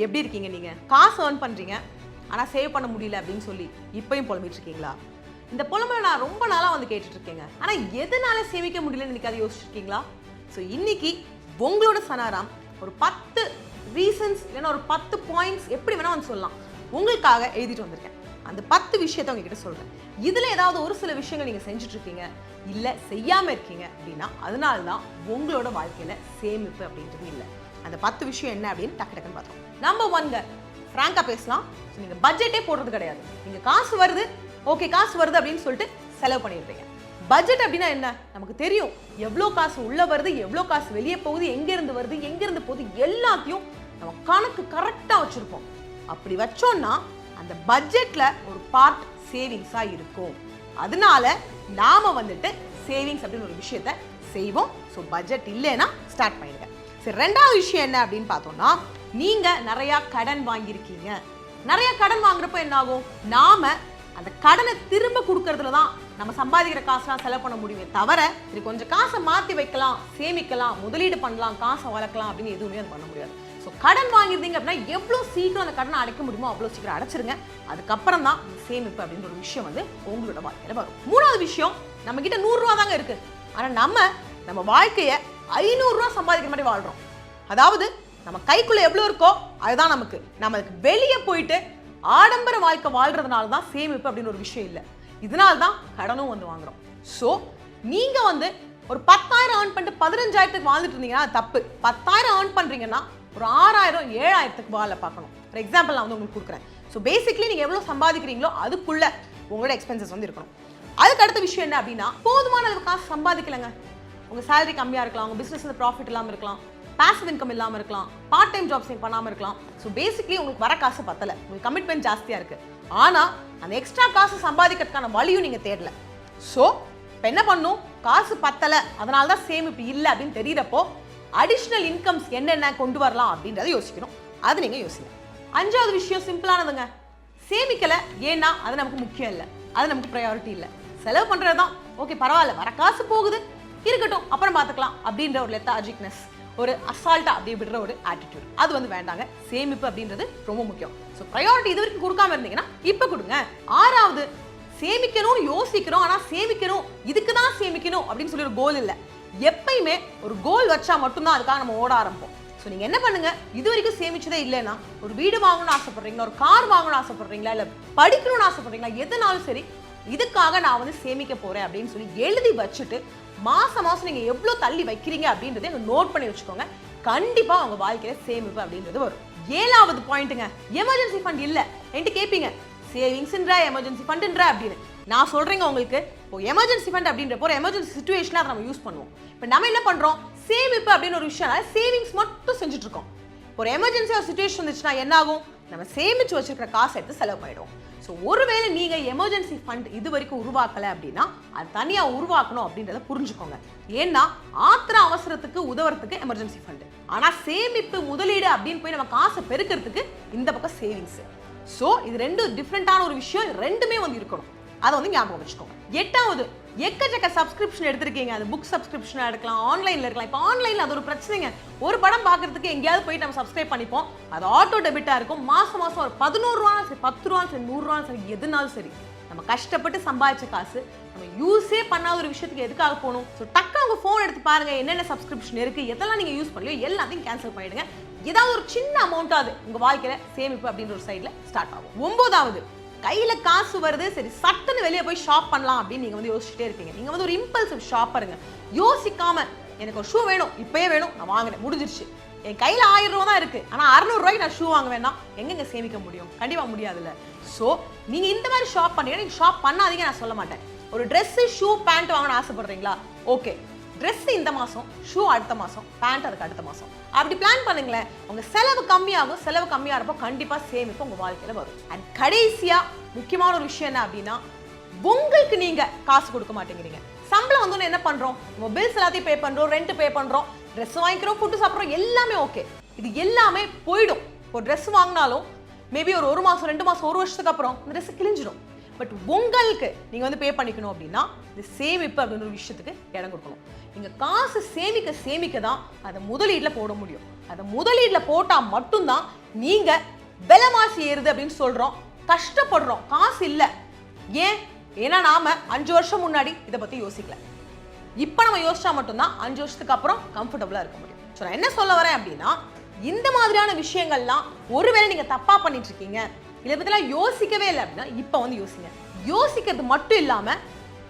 எப்படி இருக்கீங்க நீங்க? காசு earn பண்றீங்க ஆனா சேவ் பண்ண முடியல அப்படின்னு சொல்லி இப்பயும் புலம்பிட்டு இருக்கீங்களா? இந்த புலம்பல நான் ரொம்ப நாளா வந்து கேட்டுட்டு இருக்கேங்க. ஆனா எதனால சேமிக்க முடியலன்னு இன்னைக்கு அதை யோசிச்சிருக்கீங்களா? ஸோ இன்னைக்கு உங்களோட சனாராம் ஒரு 10 ரீசன்ஸ் இல்லைன்னா ஒரு 10 பாயிண்ட்ஸ் எப்படி வேணா வந்து சொல்லலாம் உங்களுக்காக எழுதிட்டு வந்திருக்கேன். அந்த 10 விஷயத்தை உங்ககிட்ட சொல்றேன். இதுல ஏதாவது ஒரு சில விஷயங்கள் நீங்க செஞ்சுட்டு இருக்கீங்க இல்ல செய்யாம இருக்கீங்க அப்படின்னா அதனால தான் உங்களோட வாழ்க்கையில சேமிப்பு அப்படின்றது இல்லை. அந்த 10 விஷயம் என்ன அப்படின்னு டக்குன்னு பார்த்தோம். நம்பர் 1, ஃப்ராங்கா பேசலாம். நீங்க பட்ஜெட்டே போடுறது கிடையாது. நீங்க காசு வருது, ஓகே காசு வருது அப்படின்னு சொல்லிட்டு செலவு பண்ணிடுறீங்க. பட்ஜெட் அப்படின்னா என்ன? நமக்கு தெரியும் எவ்வளோ காசு உள்ள வருது, எவ்வளோ காசு வெளியே போகுது, எங்க இருந்து வருது, எங்க இருந்து போகுது, எல்லாத்தையும் நம்ம கணக்கு கரெக்டா வச்சிருப்போம். அப்படி வச்சோம்னா அந்த பட்ஜெட்ல ஒரு பார்ட் சேவிங்ஸா இருக்கும். அதனால நாம வந்துட்டு சேவிங்ஸ் அப்படின்னு ஒரு விஷயத்த செய்வோம். ஸோ பட்ஜெட் இல்லைன்னா ஸ்டார்ட் பண்ணிடுங்க. சரி, ரெண்டாவது விஷயம் என்ன அப்படின்னு பார்த்தோம்னா, நீங்க நிறைய கடன் வாங்கியிருக்கீங்க. நிறைய கடன் வாங்குறப்ப என்ன ஆகும்? நாம அந்த கடனை திரும்ப கொடுக்கறதுல தான் நம்ம சம்பாதிக்கிற காசுலாம் செலவு பண்ண முடியுமே தவிர இது கொஞ்சம் காசை மாற்றி வைக்கலாம், சேமிக்கலாம், முதலீடு பண்ணலாம், காசை வளர்க்கலாம் அப்படின்னு எதுவுமே அது பண்ண முடியாது. ஸோ கடன் வாங்கிருந்தீங்க அப்படின்னா எவ்வளோ சீக்கிரம் அந்த கடனை அடைக்க முடியுமோ அவ்வளோ சீக்கிரம் அடைச்சிருங்க. அதுக்கப்புறம் தான் சேமிப்பு அப்படின்ற ஒரு விஷயம் வந்து உங்களோட வாழ்க்கையில் வரும். மூணாவது விஷயம், நம்ம கிட்ட 100 ரூபா தாங்க இருக்கு, ஆனால் நம்ம வாழ்க்கையை 500 ரூபா சம்பாதிக்கிற மாதிரி வாழ்றோம். அதாவது நம்ம கைக்குள்ள எவ்வளோ இருக்கோ அதுதான் நமக்கு. நம்ம அதுக்கு வெளியே போயிட்டு ஆடம்பர வாழ்க்கை வாழ்றதுனால தான் சேமிப்பு அப்படின்னு ஒரு விஷயம் இல்லை. இதனால தான் கடனும் வந்து வாங்குறோம். ஸோ நீங்க வந்து ஒரு 10,000 earn பண்ணிட்டு 15,000க்கு வாழ்ந்துட்டு இருந்தீங்கன்னா அது தப்பு. 10,000 earn பண்றீங்கன்னா ஒரு 6,000 7,000க்கு வாழ பார்க்கணும். ஃபார் எக்ஸாம்பிள் நான் வந்து உங்களுக்கு கொடுக்குறேன். ஸோ பேசிக்லி நீங்க எவ்வளோ சம்பாதிக்கிறீங்களோ அதுக்குள்ள உங்களோட எக்ஸ்பென்சஸ் வந்து இருக்கணும். அதுக்கு அடுத்த விஷயம் என்ன அப்படின்னா, போதுமான அளவு காசு சம்பாதிக்கலங்க. உங்க சேலரி கம்மியா இருக்கலாம், உங்க பிசினஸ் ப்ராஃபிட் இல்லாமல் இருக்கலாம், பாசிவ் இன்கம் இல்லாமல் இருக்கலாம், பார்ட் டைம் ஜாப்ஸ் பண்ணாமல் இருக்கலாம். ஸோ பேசிக்லி உங்களுக்கு வர காசு பத்தல, உங்களுக்கு கமிட்மெண்ட் ஜாஸ்தியா இருக்கு. ஆனா அந்த எக்ஸ்ட்ரா காசு சம்பாதிக்கிறதுக்கான வழியும் நீங்க தேடல. ஸோ இப்போ என்ன பண்ணும்? காசு பத்தல, அதனால தான் சேமிப்பு இல்லை அப்படின்னு தெரியறப்போ அடிஷ்னல் இன்கம்ஸ் என்னென்ன கொண்டு வரலாம் அப்படின்றத யோசிக்கணும். அது நீங்க யோசிங்க. அஞ்சாவது விஷயம் சிம்பிளானதுங்க. சேமிக்கல ஏன்னா அது நமக்கு முக்கியம் இல்லை, அது நமக்கு ப்ரையாரிட்டி இல்லை. செலவு பண்றது தான் ஓகே, பரவாயில்ல, வர காசு போகுது, இருக்கட்டும், அப்புறம் பார்த்துக்கலாம் அப்படின்ற ஒரு லெத்தாஜிக்னஸ், ஒரு அசால்ட்டா அப்படியே விடுற ஒரு ஆட்டிடியூட், அது வந்து வேண்டாங்க. சேமிப்பு அப்படின்றது ரொம்ப முக்கியம். ஸோ ப்ரையாரிட்டி இது வரைக்கும் கொடுக்காம இருந்தீங்கன்னா இப்போ கொடுங்க. ஆறாவது, சேமிக்கணும்னு யோசிக்கிறோம், ஆனால் சேமிக்கணும் இதுக்கு தான் சேமிக்கணும் அப்படின்னு சொல்லி ஒரு கோல் இல்லை. எப்பயுமே ஒரு கோல் வச்சா மட்டும்தான் அதுக்காக நம்ம ஓட ஆரம்பிப்போம். ஸோ நீங்கள் என்ன பண்ணுங்க, இது வரைக்கும் சேமிச்சதே இல்லைன்னா ஒரு வீடு வாங்கணும்னு ஆசைப்படுறீங்களா, ஒரு கார் வாங்கணும்னு ஆசைப்படுறீங்களா, இல்லை படிக்கணும்னு ஆசைப்படுறீங்களா, எதுனாலும் சரி இதுக்காக நான் வந்து சேமிக்க போறேன் அப்படின்னு சொல்லி எழுதி வச்சுட்டு மாசம் நீங்க எவ்வளவு தள்ளி வைக்கிறீங்க அப்படின்றத நோட் பண்ணி வச்சுக்கோங்க. கண்டிப்பா உங்க வாழ்க்கையில சேமிப்பு அப்படின்றது வரும். ஏழாவது பாயிண்ட்டுங்க, எமர்ஜென்சி ஃபண்ட் இல்ல என்கிட்ட கேட்பீங்க, சேவிங்ஸ்ன்ற எமர்ஜென்சி ஃபண்ட்ன்ற அப்படின்னு. நான் சொல்றேங்க உங்களுக்கு, இப்போ எமர்ஜென்சி ஃபண்ட் அப்படின்றப்போ ஒரு எமர்ஜென்சி சிச்சுவேஷன்ல அதை நம்ம யூஸ் பண்ணுவோம். இப்போ நம்ம என்ன பண்றோம், சேமிப்பு அப்படின்னு ஒரு விஷயம் சேவிங்ஸ் மட்டும் செஞ்சுட்டு இருக்கோம். ஒரு எமர்ஜென்சி ஒரு சிச்சுவேஷன் வந்துச்சுன்னா என்ன ஆகும், நம்ம சேமிச்சு வச்சிருக்கிற காசை எடுத்து செலவு பண்ணிடுவோம். ஸோ ஒருவேளை நீங்க எமர்ஜென்சி ஃபண்ட் இது வரைக்கும் உருவாக்கல அப்படின்னா அது தனியா உருவாக்கணும் அப்படின்றத புரிஞ்சுக்கோங்க. ஏன்னா ஆத்திர அவசரத்துக்கு உதவுறதுக்கு எமர்ஜென்சி ஃபண்ட், ஆனா சேமிப்பு முதலீடு அப்படின்னு போய் நம்ம காசை பெருக்கிறதுக்கு இந்த பக்கம் சேவிங்ஸ். ஸோ இது ரெண்டும் டிஃப்ரெண்டான ஒரு விஷயம், ரெண்டுமே வந்து இருக்கணும். அதை வந்து ஞாபகம் வச்சுக்கோங்க. எட்டாவது, எக்கச்சக்க சப்ஸ்கிரிப்ஷன் எடுத்திருக்கீங்க. அது புக் சப்ஸ்கிரிப்ஷனா இருக்கலாம், ஆன்லைன்ல இருக்கலாம். இப்போ ஆன்லைன்ல அது ஒரு பிரச்சனைங்க. ஒரு படம் பார்க்கறதுக்கு எங்கேயாவது போயிட்டு நம்ம சப்ஸ்கிரைப் பண்ணிப்போம், அது ஆட்டோ டெபிட்டா இருக்கும். மாசம் ஒரு 11 ரூபா சரி, 10 ரூபா சரி, 100 ரூபா சரி, எதுனாலும் சரி நம்ம கஷ்டப்பட்டு சம்பாதிச்ச காசு நம்ம யூஸே பண்ணாத ஒரு விஷயத்துக்கு எதுக்காக போகணும்? ஸோ டக்கு உங்க ஃபோன் எடுத்து பாருங்க, என்னென்ன சப்ஸ்கிரிப்ஷன் இருக்கு, எதெல்லாம் நீங்க யூஸ் பண்ணலையோ எல்லாத்தையும் கேன்சல் பண்ணிடுங்க. ஏதாவது ஒரு சின்ன அமௌண்ட்டாவது உங்க வாழ்க்கையில சேமிப்பு அப்படின்ற ஒரு சைட்ல ஸ்டார்ட் ஆகும். 9வது, கையில காசு வருது, சரி சட்டுன்னு வெளியே போய் ஷாப் பண்ணலாம் அப்படின்னு நீங்க வந்து யோசிச்சுட்டே இருப்பீங்க. நீங்க வந்து ஒரு இம்பல்சிவ் ஷாப்பருங்க. யோசிக்காம எனக்கு ஒரு ஷூ வேணும், இப்பயே வேணும், நான் வாங்கினேன், முடிஞ்சிருச்சு, என் கையில 1000 ரூபா தான் இருக்கு, ஆனா 600 ரூபாய்க்கு நான் ஷூ வாங்க வேணா, எங்கெங்க சேமிக்க முடியும்? கண்டிப்பா முடியாதுல்ல. ஸோ நீங்க இந்த மாதிரி ஷாப் பண்ணீங்க, நீங்க ஷாப் பண்ணாதீங்க நான் சொல்ல மாட்டேன். ஒரு ட்ரெஸ், ஷூ, பேண்ட் வாங்கணும்னு ஆசைப்படுறீங்களா? ஓகே, ட்ரெஸ் இந்த மாசம், ஷூ அடுத்த மாசம், பேண்ட் அதுக்கு அடுத்த மாசம், அப்படி பிளான் பண்ணுங்களேன். உங்க செலவு கம்மியாகும். செலவு கம்மியா இருப்போ கண்டிப்பா சேமிப்பு உங்க வாழ்க்கையில வரும். அண்ட் கடைசியா முக்கியமான ஒரு விஷயம் என்ன அப்படின்னா, உங்களுக்கு நீங்க காசு கொடுக்க மாட்டேங்கிறீங்க. சம்பளம் வந்தோன்னு என்ன பண்றோம், நம்ம பில்ஸ் எல்லாத்தையும் பே பண்றோம், ரெண்ட் பே பண்றோம், ட்ரெஸ் வாங்கிக்கிறோம், ஃபுட்டு சாப்பிட்றோம், எல்லாமே ஓகே. இது எல்லாமே போயிடும். ஒரு ட்ரெஸ் வாங்கினாலும் மேபி ஒரு மாசம் 2 மாசம் 1 வருஷத்துக்கு அப்புறம் இந்த ட்ரெஸ் கிழிஞ்சிடும். பட் உங்களுக்கு நீங்க வந்து பே பண்ணிக்கணும் அப்படின்னா இந்த சேமிப்பு அப்படின்ற ஒரு விஷயத்துக்கு இடம் கொடுக்கணும். நீங்க காசு சேமிக்க தான் அதை முதலீடுல போட முடியும். அதை முதலீடுல போட்டா மட்டும்தான் நீங்க விலைவாசி ஏறுது அப்படின்னு சொல்றோம், கஷ்டப்படுறோம், காசு இல்ல. ஏன்னா நாம 5 வருஷம் முன்னாடி இதை பத்தி யோசிக்கல. இப்ப நம்ம யோசிச்சா மட்டும்தான் 5 வருஷத்துக்கு அப்புறம் கம்ஃபர்டபுளா இருக்க முடியும். நான் என்ன சொல்ல வரேன் அப்படின்னா, இந்த மாதிரியான விஷயங்கள்லாம் ஒருவேளை நீங்க தப்பா பண்ணிட்டு இருக்கீங்க, இதை பத்திலாம் யோசிக்கவே இல்லை அப்படின்னா இப்ப வந்து யோசிங்க. யோசிக்கிறது மட்டும் இல்லாம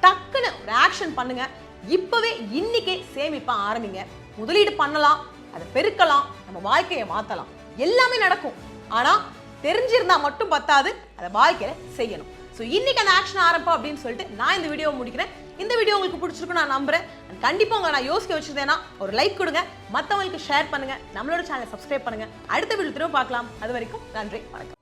டக்குன்னு ஒரு ஆக்ஷன் பண்ணுங்க. இப்பவே இன்னைக்கே சேமிப்ப ஆரம்பிங்க. முதலீடு பண்ணலாம், அதை பெருக்கலாம், நம்ம வாழ்க்கையை மாத்தலாம், எல்லாமே நடக்கும். ஆனா தெரிஞ்சிருந்தா மட்டும் பத்தாது, அதை வாழ்க்கையில செய்யணும். இன்னைக்கு அந்த ஆக்ஷன் ஆரம்பம் அப்படின்னு சொல்லிட்டு நான் இந்த வீடியோவை முடிக்கிறேன். இந்த வீடியோ உங்களுக்கு பிடிச்சிருக்கும் நான் நம்புறேன். கண்டிப்பா உங்களை நான் யோசிக்க வச்சிருந்தேன்னா ஒரு லைக் கொடுங்க, மற்றவங்களுக்கு ஷேர் பண்ணுங்க, நம்மளோட சேனலை சப்ஸ்கிரைப் பண்ணுங்க. அடுத்த வீடியோ திரும்ப பார்க்கலாம். அது வரைக்கும் நன்றி, வணக்கம்.